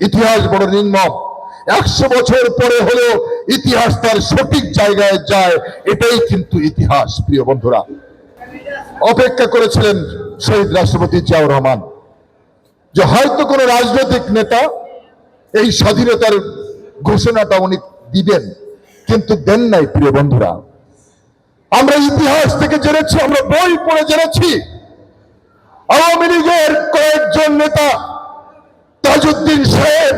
ইতিহাস বড় নির্মম। 100 বছর পরে হলেও ইতিহাস তার সঠিক জায়গায় যায়, এটাই কিন্তু ইতিহাস। প্রিয় বন্ধুরা, অপেক্ষা করেছিলেন শহীদ রাষ্ট্রপতি জিয়াউর রহমান যে হয়তো কোনো রাজনৈতিক নেতা এই স্বাধীনতার ঘোষণাটা উনি দিবেন, কিন্তু দেন নাই। প্রিয় বন্ধুরা, আমরা ইতিহাস থেকে জেনেছি, আমরা বই পড়ে জেনেছি, আওয়ামী লীগের কয়েকজন নেতা তাজউদ্দিন সাহেব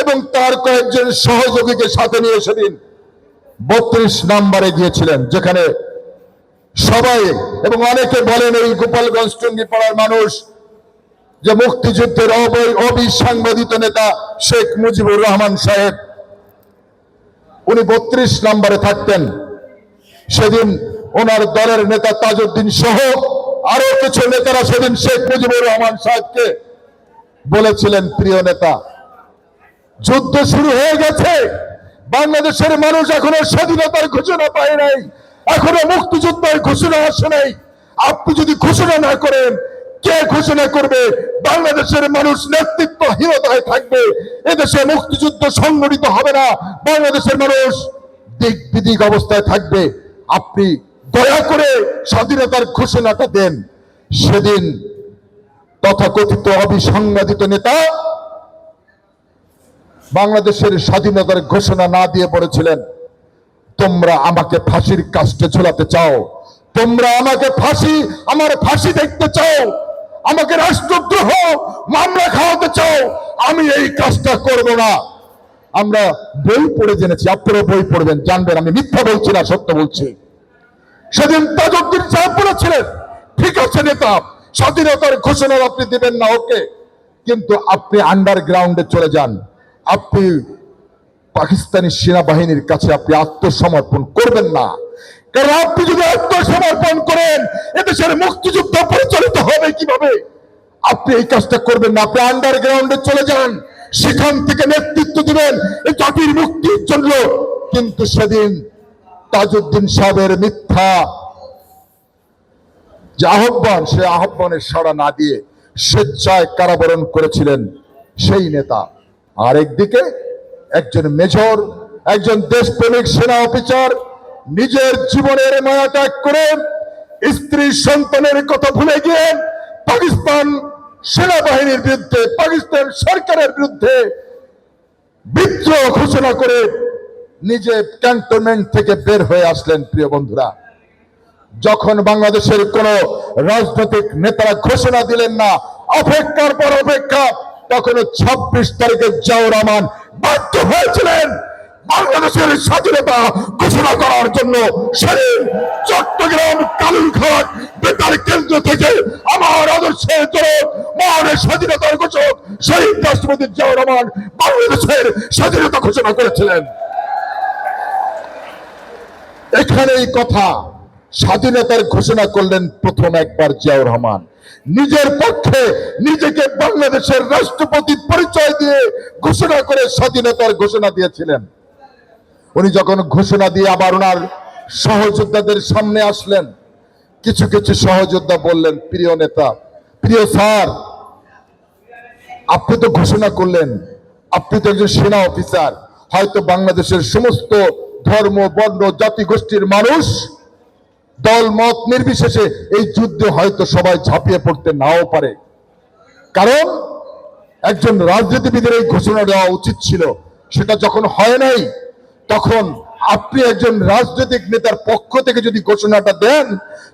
এবং তার কয়েকজন সহযোগীকে সাথে নিয়ে সেদিন 32 নম্বরে গিয়েছিলেন, যেখানে সবাই এবং অনেকে বলেন এই গোপালগঞ্জ টুঙ্গিপাড়ার মানুষ যে মুক্তিযুদ্ধের অবিসংবাদিত নেতা শেখ মুজিবুর রহমান সাহেব, উনি 32 নম্বরে থাকতেন। সেদিন ওনার দলের নেতা তাজউদ্দিন সহ আরো কিছু নেতারা সেদিন শেখ মুজিবুর রহমান সাহেবকে বলেছিলেন, প্রিয় নেতা, যুদ্ধ শুরু হয়ে গেছে, বাংলাদেশের মানুষ এখনো স্বাধীনতার ঘোষণা পায় নাই, এখনো মুক্তিযুদ্ধের ঘোষণা আসে নাই। আপনি যদি ঘোষণা না করেন, কে ঘোষণা করবে? বাংলাদেশের মানুষ নেতৃত্বহীনতায় থাকবে, এদেশে মুক্তিযুদ্ধ সংগঠিত হবে না, বাংলাদেশের মানুষ দিক বিদিক অবস্থায় থাকবে। আপনি দয়া করে স্বাধীনতার ঘোষণাটা দেন। সেদিন তথাকথিত অবিসংবাদিত নেতা বাংলাদেশের স্বাধীনতার ঘোষণা না দিয়ে বলেছিলেন, তোমরা আমাকে ফাঁসির কাস্টে ঝোলাতে চাও, তোমরা আমাকে আমার ফাঁসি দেখতে চাও, আমাকে রাষ্ট্রদ্রোহ মামলা খাওয়াতে চাও, আমি এই কাজটা করব না। আমরা বই পড়ে জেনেছি, আপনারা বই পড়বেন, জানবেন আমি মিথ্যা বলছি না, সত্য বলছি। সেদিন তাজউদ্দিন সাহেব বলেছিলেন, ঠিক আছে নেতা, স্বাধীনতার ঘোষণা আপনি দিবেন না, ওকে, কিন্তু আপনি আন্ডারগ্রাউন্ডে চলে যান, আপনি পাকিস্তানি সেনাবাহিনীর কাছে আপনি আত্মসমর্পণ করবেন না, কারণ আপনি যদি আত্মসমর্পণ করেন এদেশের মুক্তিযুদ্ধ পরিচালিত হবে কিভাবে? আপনি এই কাজটা করবেন না, আপনি আন্ডারগ্রাউন্ডে চলে যান, সেখান থেকে নেতৃত্ব দিবেন এই জাতির মুক্তির জন্য। কিন্তু সেদিন তাজউদ্দিন সাহেবের মিথ্যা যে আহ্বান, সে আহ্বানের সাড়া না দিয়ে স্বেচ্ছায় কারাবরণ করেছিলেন সেই নেতা। আর একদিকে একজন মেজর, একজন দেশপ্রেমিক সেনা অফিসার নিজের জীবনের মায়া ত্যাগ করে স্ত্রী সন্তানের কথা ভুলে গিয়ে পাকিস্তান সেনাবাহিনীর বিরুদ্ধে, পাকিস্তান সরকারের বিরুদ্ধে বিদ্রোহ ঘোষণা করে নিজে ক্যান্টনমেন্ট থেকে বের হয়ে আসলেন। প্রিয় বন্ধুরা, যখন বাংলাদেশের কোন রাজনৈতিক নেতারা ঘোষণা দিলেন না, অপেক্ষার পর অপেক্ষা, তখন 26 তারিখে জিয়াউর রহমান বাধ্য হয়েছিলেন বাংলাদেশের স্বাধীনতা ঘোষণা করার জন্য। সেদিন চট্টগ্রাম কালুরঘাট বেতার কেন্দ্র থেকে আমার আদর্শের জনক, মহানের স্বাধীনতার ঘোষক শহীদ রাষ্ট্রপতি জিয়াউর রহমান বাংলাদেশের স্বাধীনতা ঘোষণা করেছিলেন। এখানেই কথা, স্বাধীনতার ঘোষণা করলেন প্রথম একবার জিয়াউর রহমান, নিজের পক্ষে নিজেকে বাংলাদেশের রাষ্ট্রপতি পরিচয় দিয়ে ঘোষণা করে স্বাধীনতার ঘোষণা দিয়েছিলেন। উনি যখন ঘোষণা দিয়ে আবার ওনার সহযোদ্ধাদের সামনে আসলেন, কিছু কিছু সহযোদ্ধা বললেন, প্রিয় নেতা, প্রিয় স্যার, আপনি তো ঘোষণা করলেন, আপনি তো একজন সেনা অফিসার, হয়তো বাংলাদেশের সমস্ত ধর্ম, বর্ণ, জাতি গোষ্ঠীর মানুষ দল মত নির্বিশেষে এই যুদ্ধে হয়তো সবাই ঝাঁপিয়ে পড়তে নাও পারে, কারণ একজন রাজনীতিবিদের এই ঘোষণা দেওয়া উচিত ছিল। সেটা যখন হয় নাই, তখন আপনি একজন রাজনৈতিক নেতার পক্ষ থেকে যদি ঘোষণাটা দেন,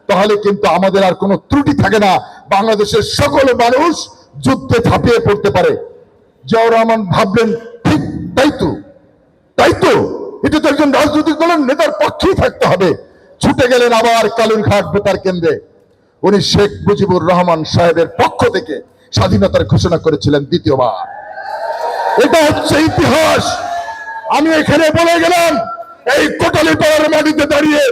তাহলে কিন্তু আমাদের আর কোনো ত্রুটি থাকে না, বাংলাদেশের সকল মানুষ যুদ্ধে ঝাঁপিয়ে পড়তে পারে। জিয়াউর রহমান ভাবলেন, ঠিক তাই তো, এটা তো একজন রাজনৈতিক দলের নেতার পক্ষেই থাকতে হবে। ছুটে গেলেন আবার কালুরঘাট বেতার কেন্দ্রে। উনি শেখ মুজিবুর রহমান সাহেবের পক্ষ থেকে স্বাধীনতার ঘোষণা করেছিলেন দ্বিতীয়বার। এটা হচ্ছে ইতিহাস। আমি এখানে বলে গেলাম, এই কোটালীপাড়ার মাটিতে দাঁড়িয়ে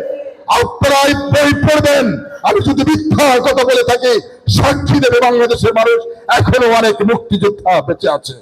আপনারা বই পড়বেন, আমি যদি মিথ্যা কথা বলে থাকি সাক্ষী দেবে বাংলাদেশের মানুষ, এখনো অনেক মুক্তিযোদ্ধা বেঁচে আছে।